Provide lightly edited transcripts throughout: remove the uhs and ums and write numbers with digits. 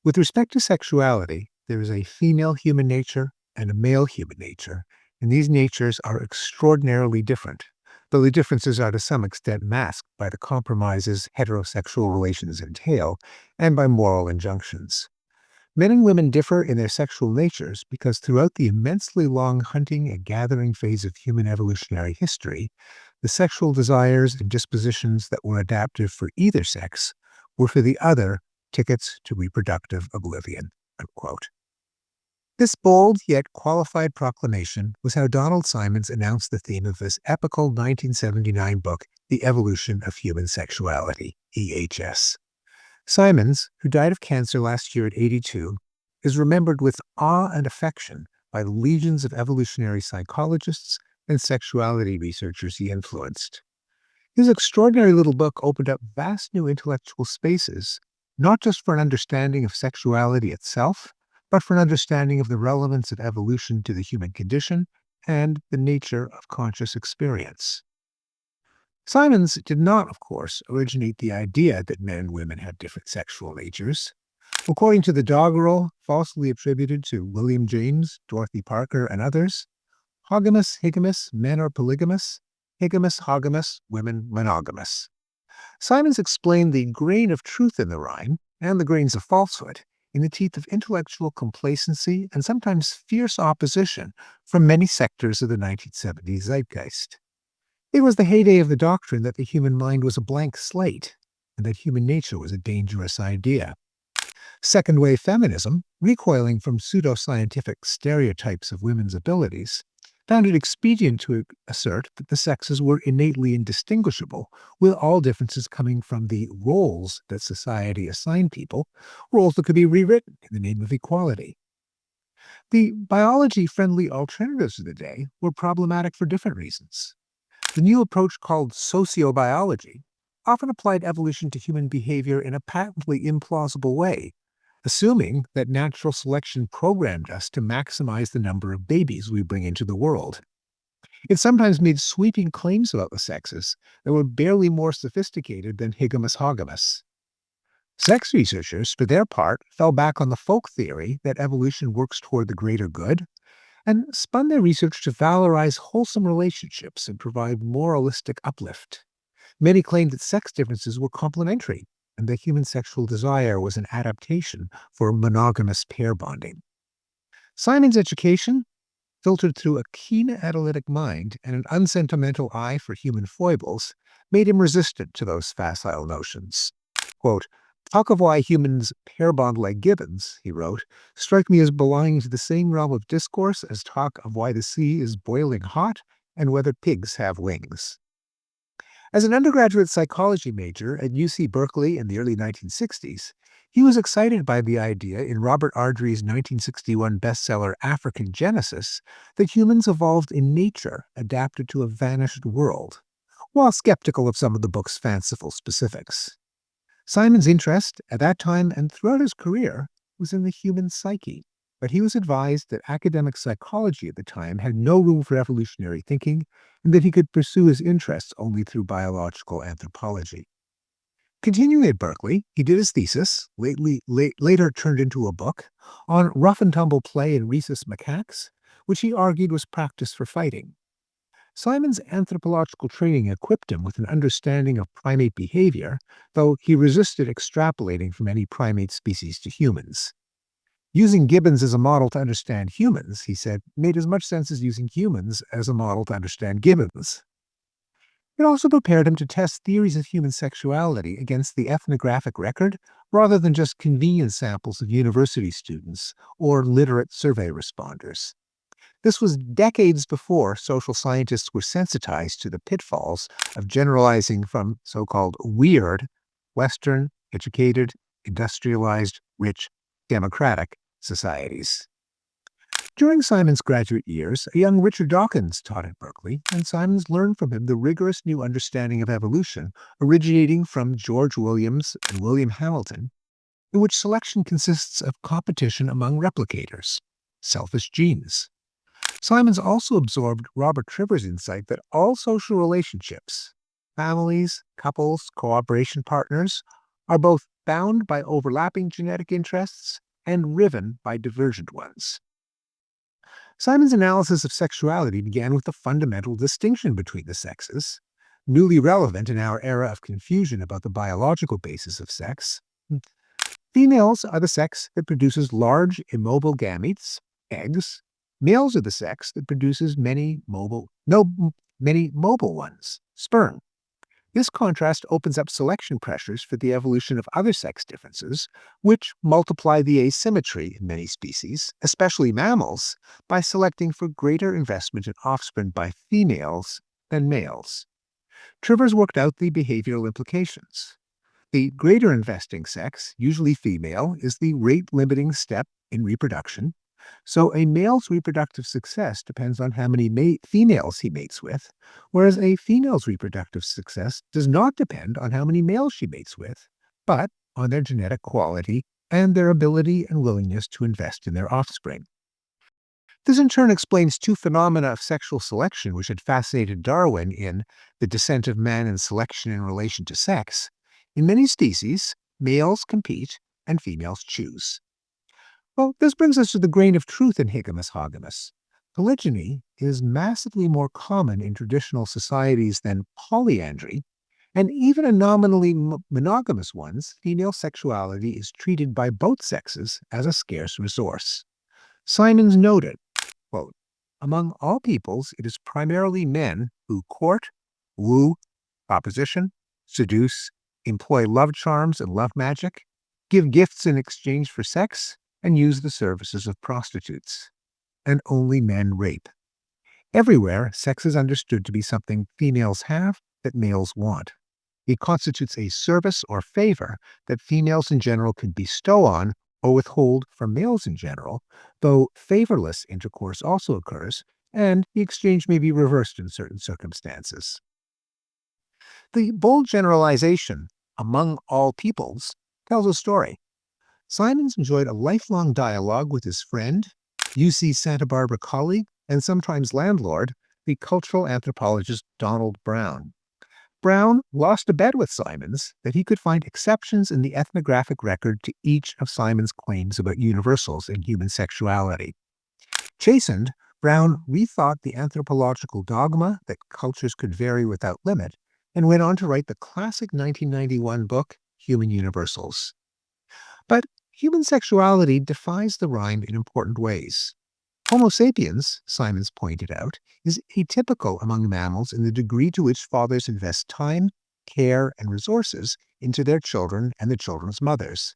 With respect to sexuality, there is a female human nature and a male human nature, and these natures are extraordinarily different, though the differences are to some extent masked by the compromises heterosexual relations entail and by moral injunctions. Men and women differ in their sexual natures because throughout the immensely long hunting and gathering phase of human evolutionary history, the sexual desires and dispositions that were adaptive for either sex were for the other tickets to reproductive oblivion. Unquote. This bold yet qualified proclamation was how Donald Symons announced the theme of his epical 1979 book, The Evolution of Human Sexuality, EHS. Symons, who died of cancer last year at 82, is remembered with awe and affection by the legions of evolutionary psychologists and sexuality researchers he influenced. His extraordinary little book opened up vast new intellectual spaces, not just for an understanding of sexuality itself, but for an understanding of the relevance of evolution to the human condition and the nature of conscious experience. Symons did not, of course, originate the idea that men and women had different sexual natures. According to the doggerel falsely attributed to William James, Dorothy Parker, and others, hogamous, higamous, men are polygamous, higamous, hogamous, women monogamous. Symons explained the grain of truth in the rhyme, and the grains of falsehood, in the teeth of intellectual complacency and sometimes fierce opposition from many sectors of the 1970s zeitgeist. It was the heyday of the doctrine that the human mind was a blank slate, and that human nature was a dangerous idea. Second-wave feminism, recoiling from pseudoscientific stereotypes of women's abilities, found it expedient to assert that the sexes were innately indistinguishable, with all differences coming from the roles that society assigned people, roles that could be rewritten in the name of equality. The biology-friendly alternatives of the day were problematic for different reasons. The new approach called sociobiology often applied evolution to human behavior in a patently implausible way, assuming that natural selection programmed us to maximize the number of babies we bring into the world. It sometimes made sweeping claims about the sexes that were barely more sophisticated than higamous-hogamous. Sex researchers, for their part, fell back on the folk theory that evolution works toward the greater good, and spun their research to valorize wholesome relationships and provide moralistic uplift. Many claimed that sex differences were complementary, and that human sexual desire was an adaptation for monogamous pair bonding. Symons' education, filtered through a keen analytic mind and an unsentimental eye for human foibles, made him resistant to those facile notions. Quote, "Talk of why humans pair bond like gibbons," he wrote, "strike me as belonging to the same realm of discourse as talk of why the sea is boiling hot and whether pigs have wings." As an undergraduate psychology major at UC Berkeley in the early 1960s, he was excited by the idea in Robert Ardrey's 1961 bestseller African Genesis that humans evolved in nature adapted to a vanished world, while skeptical of some of the book's fanciful specifics. Symons' interest at that time and throughout his career was in the human psyche, but he was advised that academic psychology at the time had no room for evolutionary thinking and that he could pursue his interests only through biological anthropology. Continuing at Berkeley, he did his thesis, later turned into a book, on rough-and-tumble play in rhesus macaques, which he argued was practice for fighting. Symons' anthropological training equipped him with an understanding of primate behavior, though he resisted extrapolating from any primate species to humans. Using gibbons as a model to understand humans, he said, made as much sense as using humans as a model to understand gibbons. It also prepared him to test theories of human sexuality against the ethnographic record rather than just convenience samples of university students or literate survey responders. This was decades before social scientists were sensitized to the pitfalls of generalizing from so-called weird, Western, educated, industrialized, rich, democratic societies. During Symons' graduate years, a young Richard Dawkins taught at Berkeley, and Symons learned from him the rigorous new understanding of evolution originating from George Williams and William Hamilton, in which selection consists of competition among replicators, selfish genes. Symons also absorbed Robert Trivers' insight that all social relationships, families, couples, cooperation partners, are both bound by overlapping genetic interests and riven by divergent ones. Symons' analysis of sexuality began with the fundamental distinction between the sexes, newly relevant in our era of confusion about the biological basis of sex. Females are the sex that produces large, immobile gametes, eggs. Males are the sex that produces many mobile ones, sperm. This contrast opens up selection pressures for the evolution of other sex differences, which multiply the asymmetry in many species, especially mammals, by selecting for greater investment in offspring by females than males. Trivers worked out the behavioral implications. The greater investing sex, usually female, is the rate-limiting step in reproduction, so a male's reproductive success depends on how many females he mates with, whereas a female's reproductive success does not depend on how many males she mates with, but on their genetic quality and their ability and willingness to invest in their offspring. This in turn explains two phenomena of sexual selection which had fascinated Darwin in The Descent of Man and Selection in Relation to Sex. In many species, males compete and females choose. Well, this brings us to the grain of truth in Higamus-Hogamus. Polygyny is massively more common in traditional societies than polyandry, and even in nominally monogamous ones, female sexuality is treated by both sexes as a scarce resource. Symons noted, quote, "Among all peoples, it is primarily men who court, woo, opposition, seduce, employ love charms and love magic, give gifts in exchange for sex, and use the services of prostitutes. And only men rape. Everywhere, sex is understood to be something females have that males want. It constitutes a service or favor that females in general can bestow on or withhold from males in general, though favorless intercourse also occurs, and the exchange may be reversed in certain circumstances." The bold generalization, "among all peoples," tells a story. Symons enjoyed a lifelong dialogue with his friend, UC Santa Barbara colleague, and sometimes landlord, the cultural anthropologist Donald Brown. Brown lost a bet with Symons that he could find exceptions in the ethnographic record to each of Symons' claims about universals in human sexuality. Chastened, Brown rethought the anthropological dogma that cultures could vary without limit and went on to write the classic 1991 book, Human Universals. But human sexuality defies the rhyme in important ways. Homo sapiens, Symons pointed out, is atypical among mammals in the degree to which fathers invest time, care, and resources into their children and the children's mothers.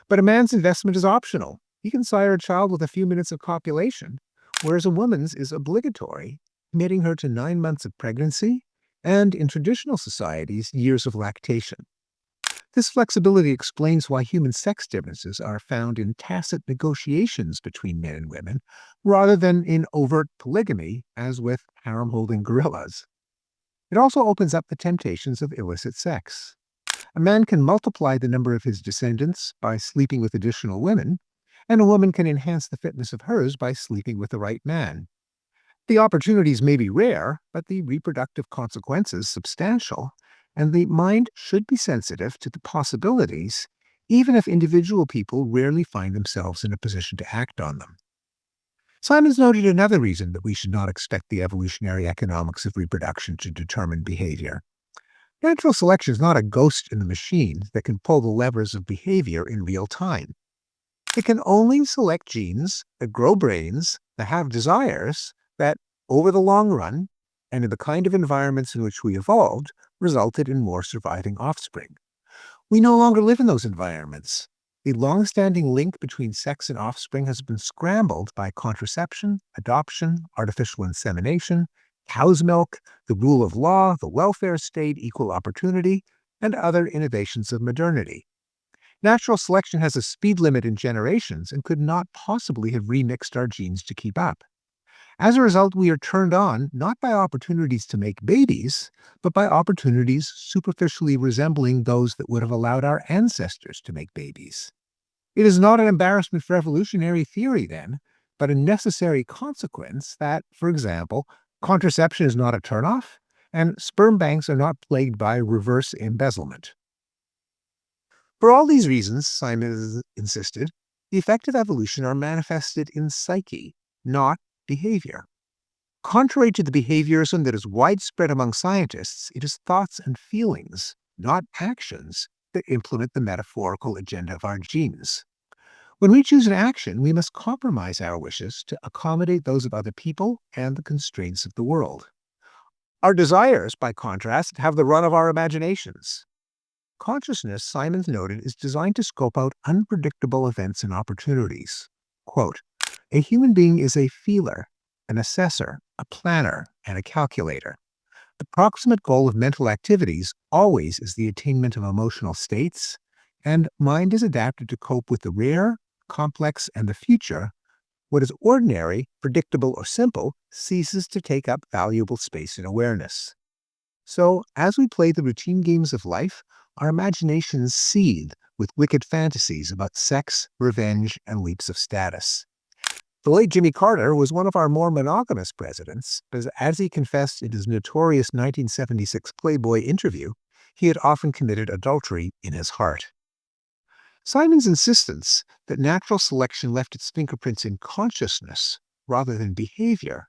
But a man's investment is optional. He can sire a child with a few minutes of copulation, whereas a woman's is obligatory, committing her to 9 months of pregnancy and, in traditional societies, years of lactation. This flexibility explains why human sex differences are found in tacit negotiations between men and women, rather than in overt polygamy, as with harem-holding gorillas. It also opens up the temptations of illicit sex. A man can multiply the number of his descendants by sleeping with additional women, and a woman can enhance the fitness of hers by sleeping with the right man. The opportunities may be rare, but the reproductive consequences substantial, and the mind should be sensitive to the possibilities, even if individual people rarely find themselves in a position to act on them. Symons noted another reason that we should not expect the evolutionary economics of reproduction to determine behavior. Natural selection is not a ghost in the machine that can pull the levers of behavior in real time. It can only select genes that grow brains, that have desires, that, over the long run, and in the kind of environments in which we evolved, resulted in more surviving offspring. We no longer live in those environments. The long-standing link between sex and offspring has been scrambled by contraception, adoption, artificial insemination, cow's milk, the rule of law, the welfare state, equal opportunity, and other innovations of modernity. Natural selection has a speed limit in generations and could not possibly have remixed our genes to keep up. As a result, we are turned on not by opportunities to make babies, but by opportunities superficially resembling those that would have allowed our ancestors to make babies. It is not an embarrassment for evolutionary theory, then, but a necessary consequence that, for example, contraception is not a turnoff, and sperm banks are not plagued by reverse embezzlement. For all these reasons, Symons insisted, the effects of evolution are manifested in psyche, not behavior. Contrary to the behaviorism that is widespread among scientists, it is thoughts and feelings, not actions, that implement the metaphorical agenda of our genes. When we choose an action, we must compromise our wishes to accommodate those of other people and the constraints of the world. Our desires, by contrast, have the run of our imaginations. Consciousness, Symons noted, is designed to scope out unpredictable events and opportunities. Quote, a human being is a feeler, an assessor, a planner, and a calculator. The proximate goal of mental activities always is the attainment of emotional states, and mind is adapted to cope with the rare, complex, and the future. What is ordinary, predictable, or simple ceases to take up valuable space in awareness. So, as we play the routine games of life, our imaginations seethe with wicked fantasies about sex, revenge, and leaps of status. The late Jimmy Carter was one of our more monogamous presidents, as he confessed in his notorious 1976 Playboy interview, he had often committed adultery in his heart. Symons' insistence that natural selection left its fingerprints in consciousness rather than behavior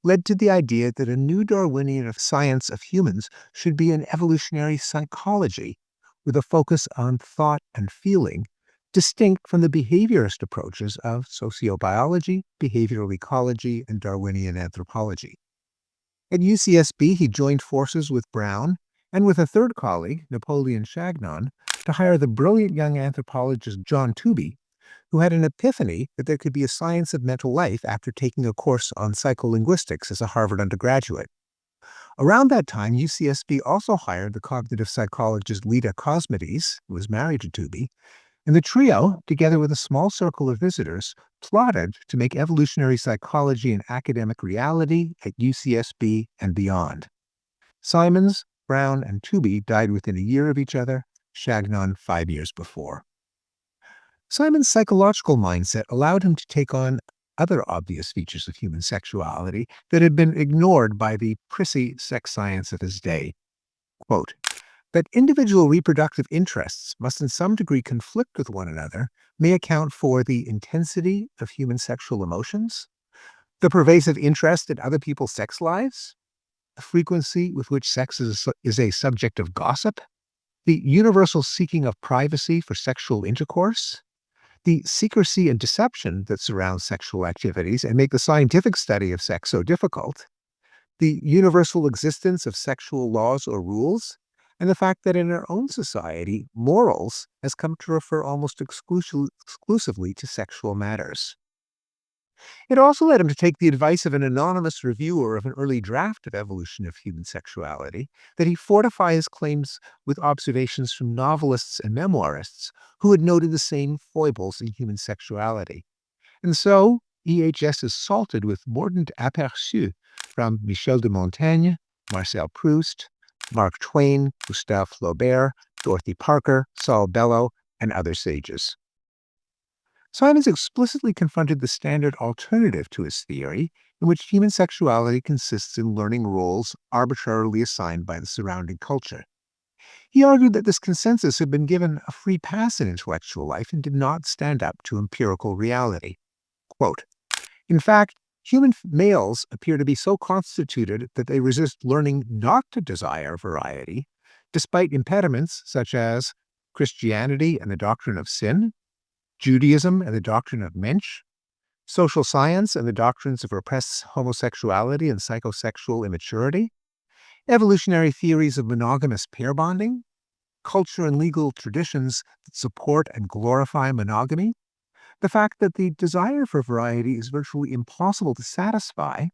led to the idea that a new Darwinian science of humans should be an evolutionary psychology with a focus on thought and feeling, distinct from the behaviorist approaches of sociobiology, behavioral ecology, and Darwinian anthropology. At UCSB, he joined forces with Brown and with a third colleague, Napoleon Chagnon, to hire the brilliant young anthropologist John Tooby, who had an epiphany that there could be a science of mental life after taking a course on psycholinguistics as a Harvard undergraduate. Around that time, UCSB also hired the cognitive psychologist Leda Cosmides, who was married to Tooby, and the trio, together with a small circle of visitors, plotted to make evolutionary psychology an academic reality at UCSB and beyond. Symons, Brown, and Tooby died within a year of each other, Chagnon 5 years before. Symons' psychological mindset allowed him to take on other obvious features of human sexuality that had been ignored by the prissy sex science of his day. Quote, that individual reproductive interests must in some degree conflict with one another may account for the intensity of human sexual emotions, the pervasive interest in other people's sex lives, the frequency with which sex is a subject of gossip, the universal seeking of privacy for sexual intercourse, the secrecy and deception that surround sexual activities and make the scientific study of sex so difficult, the universal existence of sexual laws or rules, and the fact that in our own society, morals has come to refer almost exclusively to sexual matters. It also led him to take the advice of an anonymous reviewer of an early draft of Evolution of Human Sexuality, that he fortify his claims with observations from novelists and memoirists who had noted the same foibles in human sexuality. And so, EHS is salted with mordant aperçus from Michel de Montaigne, Marcel Proust, Mark Twain, Gustave Flaubert, Dorothy Parker, Saul Bellow, and other sages. Symons explicitly confronted the standard alternative to his theory, in which human sexuality consists in learning roles arbitrarily assigned by the surrounding culture. He argued that this consensus had been given a free pass in intellectual life and did not stand up to empirical reality. Quote, in fact, human males appear to be so constituted that they resist learning not to desire variety, despite impediments such as Christianity and the doctrine of sin, Judaism and the doctrine of Mensch, social science and the doctrines of repressed homosexuality and psychosexual immaturity, evolutionary theories of monogamous pair bonding, culture and legal traditions that support and glorify monogamy, the fact that the desire for variety is virtually impossible to satisfy,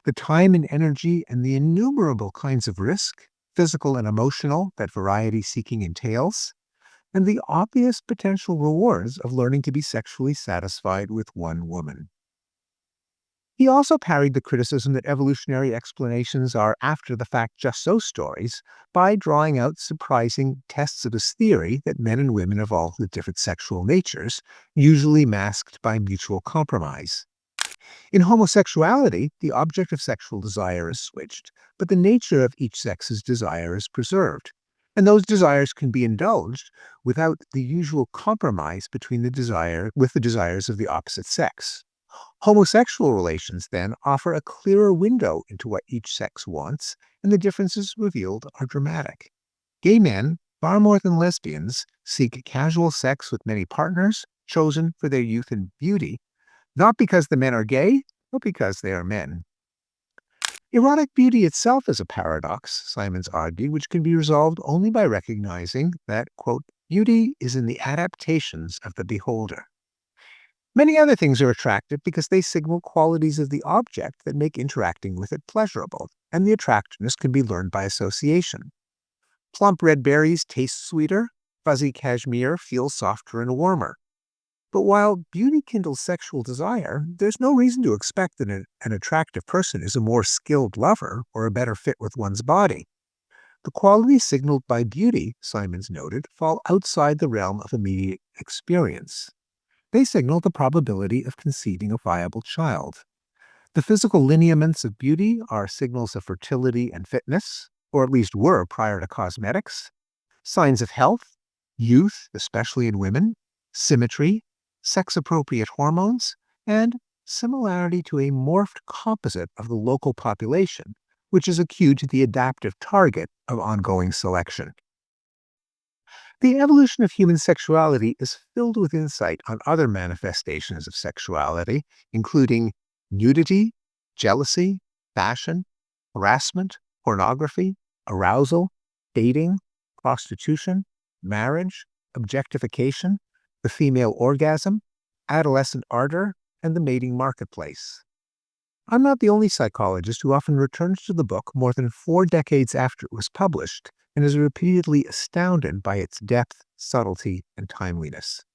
the time and energy and the innumerable kinds of risk, physical and emotional, that variety seeking entails, and the obvious potential rewards of learning to be sexually satisfied with one woman. He also parried the criticism that evolutionary explanations are after-the-fact just-so stories by drawing out surprising tests of his theory that men and women evolved with different sexual natures, usually masked by mutual compromise. In homosexuality, the object of sexual desire is switched, but the nature of each sex's desire is preserved. And those desires can be indulged without the usual compromise between the desires of the opposite sex. Homosexual relations, then, offer a clearer window into what each sex wants, and the differences revealed are dramatic. Gay men, far more than lesbians, seek casual sex with many partners, chosen for their youth and beauty, not because the men are gay, but because they are men. Erotic beauty itself is a paradox, Symons argued, which can be resolved only by recognizing that, quote, beauty is in the adaptations of the beholder. Many other things are attractive because they signal qualities of the object that make interacting with it pleasurable, and the attractiveness can be learned by association. Plump red berries taste sweeter, fuzzy cashmere feels softer and warmer. But while beauty kindles sexual desire, there's no reason to expect that an attractive person is a more skilled lover or a better fit with one's body. The qualities signaled by beauty, Symons noted, fall outside the realm of immediate experience. They signal the probability of conceiving a viable child. The physical lineaments of beauty are signals of fertility and fitness, or at least were prior to cosmetics. Signs of health, youth, especially in women, symmetry, sex-appropriate hormones, and similarity to a morphed composite of the local population, which is a cue to the adaptive target of ongoing selection. The evolution of human sexuality is filled with insight on other manifestations of sexuality, including nudity, jealousy, fashion, harassment, pornography, arousal, dating, prostitution, marriage, objectification, the female orgasm, adolescent ardor, and the mating marketplace. I'm not the only psychologist who often returns to the book more than 4 decades after it was published and is repeatedly astounded by its depth, subtlety, and timeliness.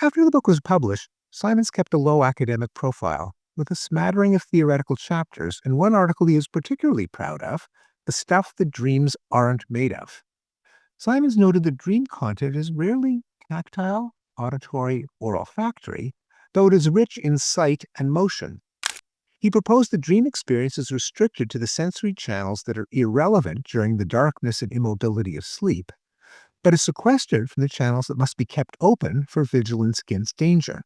After the book was published, Symons kept a low academic profile, with a smattering of theoretical chapters, and one article he is particularly proud of, The Stuff That Dreams Aren't Made Of. Symons noted that dream content is rarely tactile, auditory, or olfactory, though it is rich in sight and motion. He proposed the dream experience is restricted to the sensory channels that are irrelevant during the darkness and immobility of sleep, but is sequestered from the channels that must be kept open for vigilance against danger.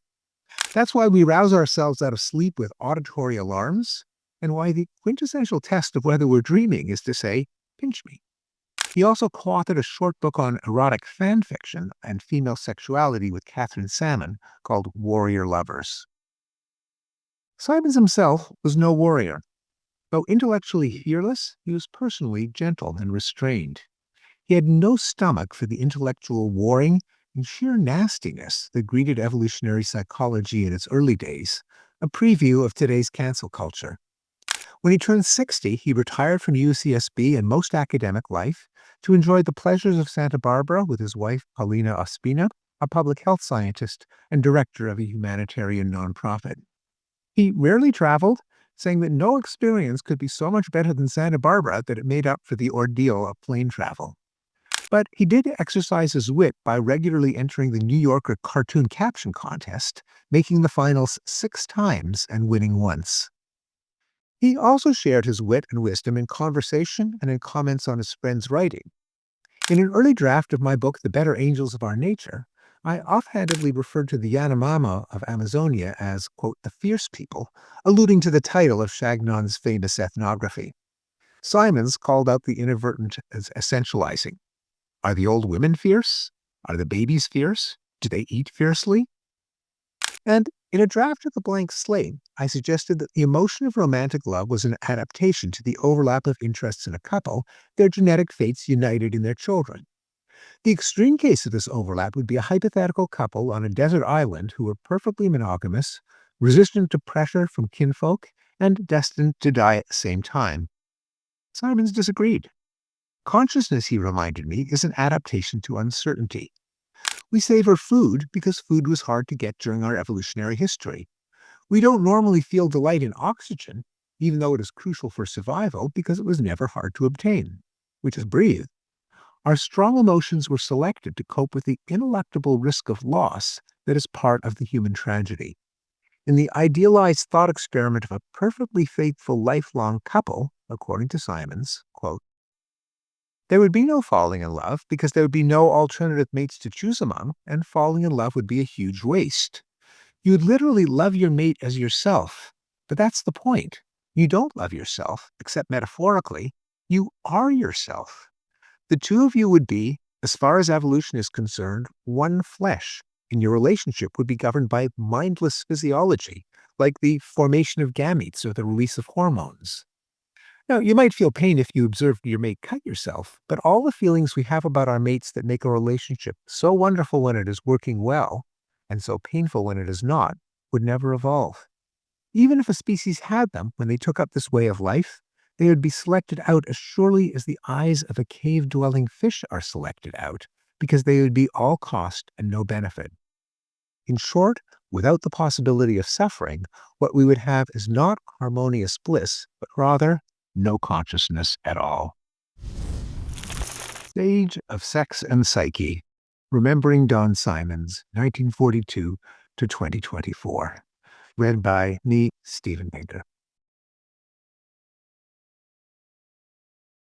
That's why we rouse ourselves out of sleep with auditory alarms, and why the quintessential test of whether we're dreaming is to say, pinch me. He also co-authored a short book on erotic fan fiction and female sexuality with Catherine Salmon called Warrior Lovers. Symons himself was no warrior. Though intellectually fearless, he was personally gentle and restrained. He had no stomach for the intellectual warring and sheer nastiness that greeted evolutionary psychology in its early days, a preview of today's cancel culture. When he turned 60, he retired from UCSB and most academic life to enjoy the pleasures of Santa Barbara with his wife Paulina Ospina, a public health scientist and director of a humanitarian nonprofit. He rarely traveled, saying that no experience could be so much better than Santa Barbara that it made up for the ordeal of plane travel. But he did exercise his wit by regularly entering the New Yorker cartoon caption contest, making the finals 6 times and winning once. He also shared his wit and wisdom in conversation and in comments on his friends' writing. In an early draft of my book, The Better Angels of Our Nature, I offhandedly referred to the Yanomama of Amazonia as, quote, the fierce people, alluding to the title of Chagnon's famous ethnography. Symons called out the inadvertent as essentializing. Are the old women fierce? Are the babies fierce? Do they eat fiercely? And in a draft of The Blank Slate, I suggested that the emotion of romantic love was an adaptation to the overlap of interests in a couple, their genetic fates united in their children. The extreme case of this overlap would be a hypothetical couple on a desert island who were perfectly monogamous, resistant to pressure from kinfolk, and destined to die at the same time. Symons disagreed. Consciousness, he reminded me, is an adaptation to uncertainty. We savor food because food was hard to get during our evolutionary history. We don't normally feel delight in oxygen, even though it is crucial for survival because it was never hard to obtain. We just breathe. Our strong emotions were selected to cope with the ineluctable risk of loss that is part of the human tragedy. In the idealized thought experiment of a perfectly faithful lifelong couple, according to Symons, quote, There would be no falling in love because there would be no alternative mates to choose among, and falling in love would be a huge waste. You'd literally love your mate as yourself. But that's the point. You don't love yourself, except metaphorically. You are yourself. The two of you would be, as far as evolution is concerned, one flesh, and your relationship would be governed by mindless physiology, like the formation of gametes or the release of hormones. Now, you might feel pain if you observe your mate cut yourself, but all the feelings we have about our mates that make a relationship so wonderful when it is working well, and so painful when it is not, would never evolve. Even if a species had them when they took up this way of life, they would be selected out as surely as the eyes of a cave-dwelling fish are selected out, because they would be all cost and no benefit. In short, without the possibility of suffering, what we would have is not harmonious bliss, but rather no consciousness at all. Stage of Sex and Psyche. Remembering Don Symons, 1942 to 2024. Read by me, Steven Pinker.